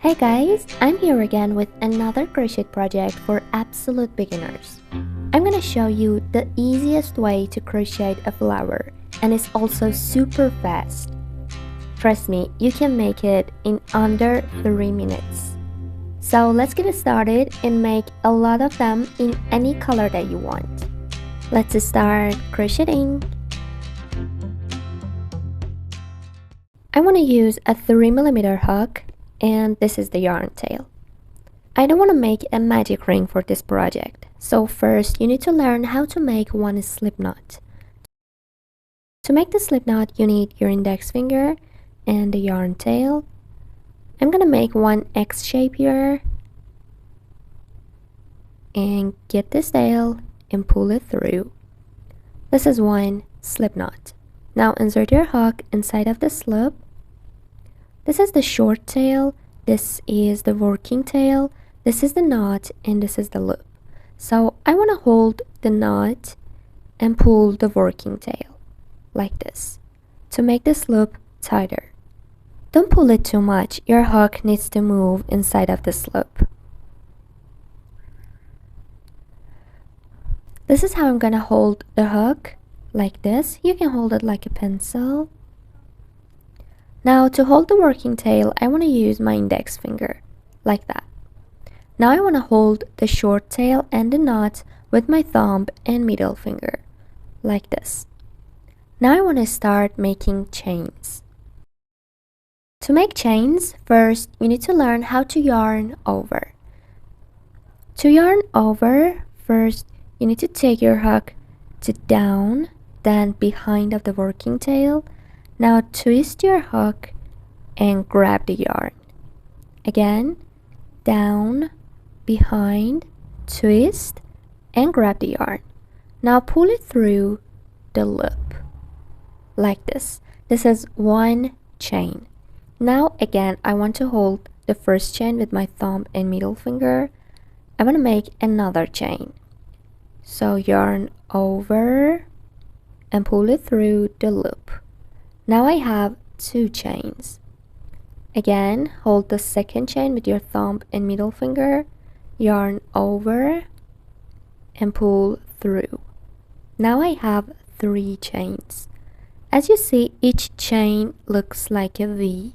Hey guys, I'm here again with another crochet project for absolute beginners. I'm gonna show you the easiest way to crochet a flower, and it's also super fast. Trust me, you can make it in under 3 minutes. So let's get started and make a lot of them in any color that you want. Let's start crocheting. I want to use a 3mm hook, and this is the yarn tail. I don't want to make a magic ring for this project, so first you need to learn how to make one slip knot. To make the slip knot, you need your index finger and the yarn tail. I'm gonna make one X shape here and get this tail and pull it through. This is one slip knot. Now insert your hook inside of the slip. This is the short tail, this is the working tail, this is the knot, and this is the loop. So I want to hold the knot and pull the working tail like this to make this loop tighter. Don't pull it too much, your hook needs to move inside of this loop. This is how I'm gonna hold the hook, like this. You can hold it like a pencil. Now to hold the working tail, I want to use my index finger, like that. Now I want to hold the short tail and the knot with my thumb and middle finger, like this. Now I want to start making chains. To make chains, first you need to learn how to yarn over. To yarn over, first you need to take your hook to down, then behind of the working tail. Now twist your hook and grab the yarn. Again, down, behind, twist, and grab the yarn. Now pull it through the loop, like this. This is one chain. Now again, I want to hold the first chain with my thumb and middle finger. I want to make another chain. So yarn over and pull it through the loop. Now I have 2 chains. Again, hold the second chain with your thumb and middle finger, yarn over, and pull through. Now I have 3 chains. As you see, each chain looks like a V.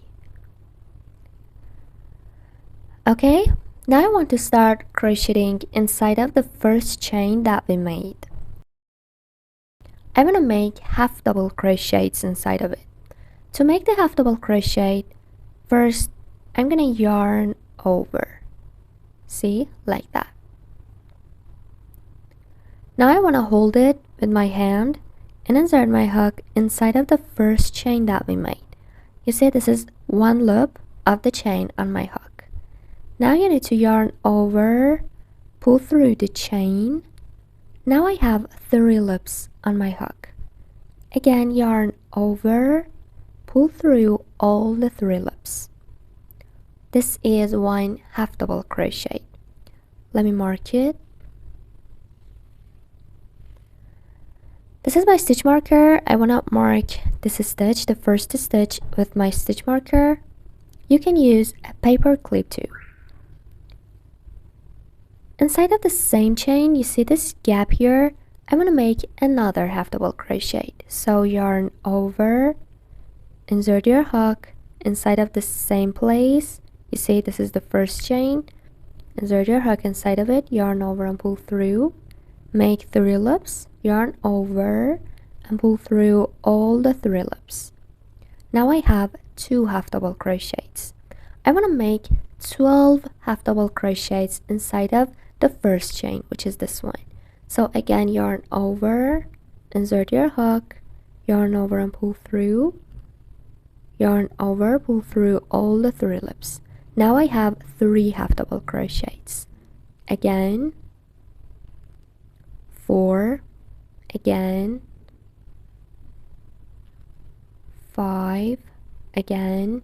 Okay, now I want to start crocheting inside of the first chain that we made. I'm gonna make half double crochets inside of it. To make the half double crochet, first I'm gonna yarn over. See, like that. Now I wanna hold it with my hand and insert my hook inside of the first chain that we made. You see, this is one loop of the chain on my hook. Now you need to yarn over, pull through the chain. Now I have 3 loops on my hook. Again, yarn over, pull through all the 3 loops. This is one half double crochet. Let me mark it. This is my stitch marker. I want to mark this stitch, the first stitch, with my stitch marker. You can use a paper clip too. Inside of the same chain, you see this gap here. I want to make another half double crochet. So yarn over, insert your hook inside of the same place. You see, this is the first chain. Insert your hook inside of it, yarn over and pull through. Make 3 loops, yarn over and pull through all the 3 loops. Now I have 2 half double crochets. I want to make 12 half double crochets inside of the first chain, which is this one. So again, yarn over, insert your hook, yarn over and pull through, yarn over, pull through all the 3 loops. Now I have 3 half double crochets. Again, 4, again, 5, again,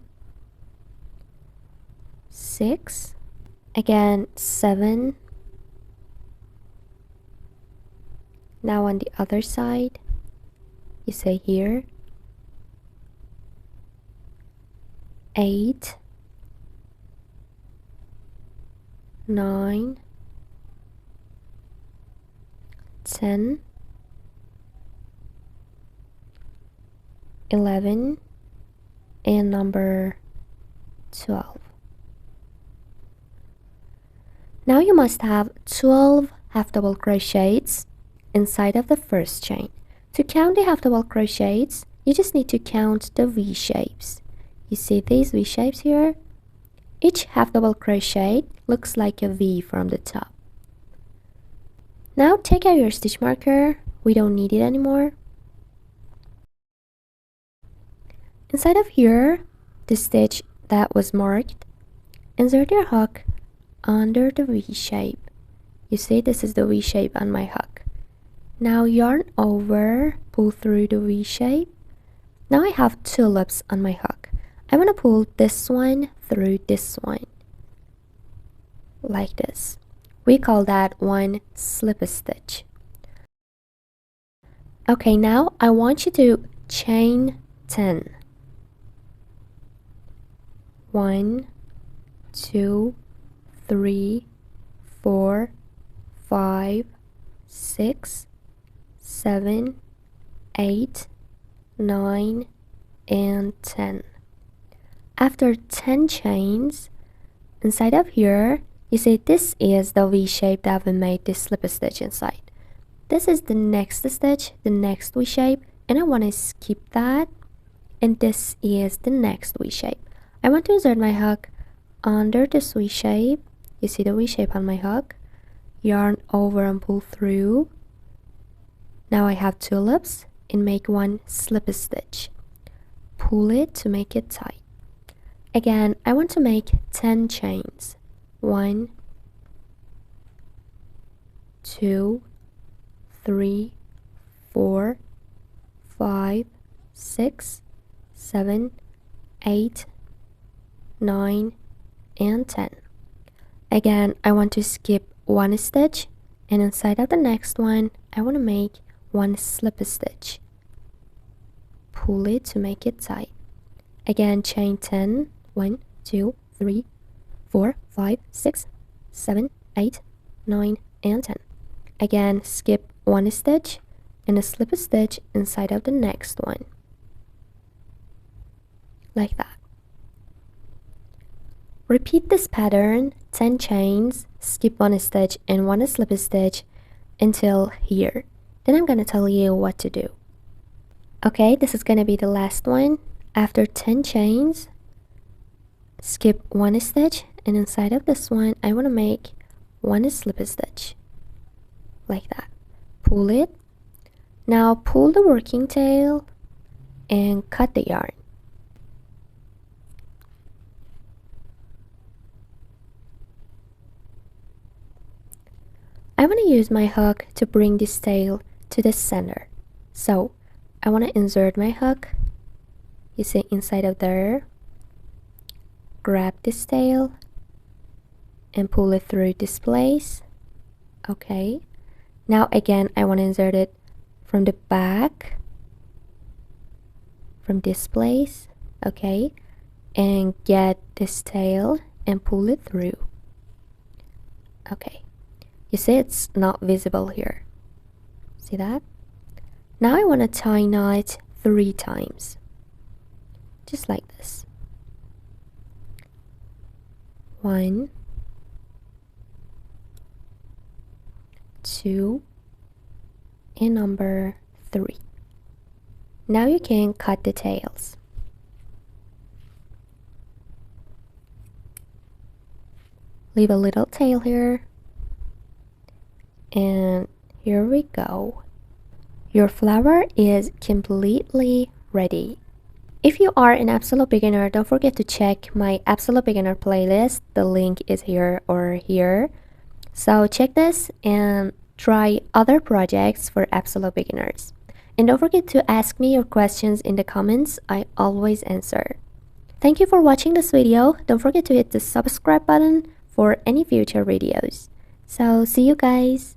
6, again, 7. Now on the other side, you say here, 8, 9, 10, 11, and number 12. Now you must have 12 half double crochets inside of the first chain. To count the half double crochets, you just need to count the V shapes. You see these V shapes here? Each half double crochet looks like a V from the top. Now take out your stitch marker. We don't need it anymore. Inside of here, the stitch that was marked, insert your hook under the V shape. You see this is the V shape on my hook. Now yarn over, pull through the V shape. Now I have two loops on my hook. I want to pull this one through this one, like this. We call that one slip stitch. Okay, now I want you to chain 10. 1, 2, 3, 4, 5, 6, 7, 8, 9, and 10. After 10 chains, inside of here, you see this is the V shape that we made this slip stitch inside. This is the next stitch, the next V shape, and I want to skip that. And this is the next V shape. I want to insert my hook under this V shape. You see the V shape on my hook. Yarn over and pull through. Now I have two loops and make one slip stitch. Pull it to make it tight. Again, I want to make 10 chains. 1, 2, 3, 4, 5, 6, 7, 8, 9, and 10. Again, I want to skip one stitch, and inside of the next one, I want to make one slip stitch. Pull it to make it tight. Again, chain 10. 1, 2, 3, 4, 5, 6, 7, 8, 9, and 10. Again, skip one stitch and a slip stitch inside of the next one. Like that. Repeat this pattern 10 chains, skip one stitch and one slip stitch until here. Then I'm going to tell you what to do. Okay, this is going to be the last one. After 10 chains, skip one stitch, and inside of this one I want to make one slip stitch like that. Pull it. Now pull the working tail and cut the yarn. I want to use my hook to bring this tail to the center. So I want to insert my hook. You see inside of there. Grab this tail and pull it through this place. Okay. Now again, I want to insert it from the back, from this place. Okay. And get this tail and pull it through. Okay. You see it's not visible here. See that? Now I want to tie knot 3 times. Just like this. 1, 2, and number 3. Now you can cut the tails. Leave a little tail here. And here we go. Your flower is completely ready. If you are an absolute beginner, don't forget to check my absolute beginner playlist. The link is here or here. So check this and try other projects for absolute beginners. And don't forget to ask me your questions in the comments. I always answer. Thank you for watching this video. Don't forget to hit the subscribe button for any future videos. So see you guys.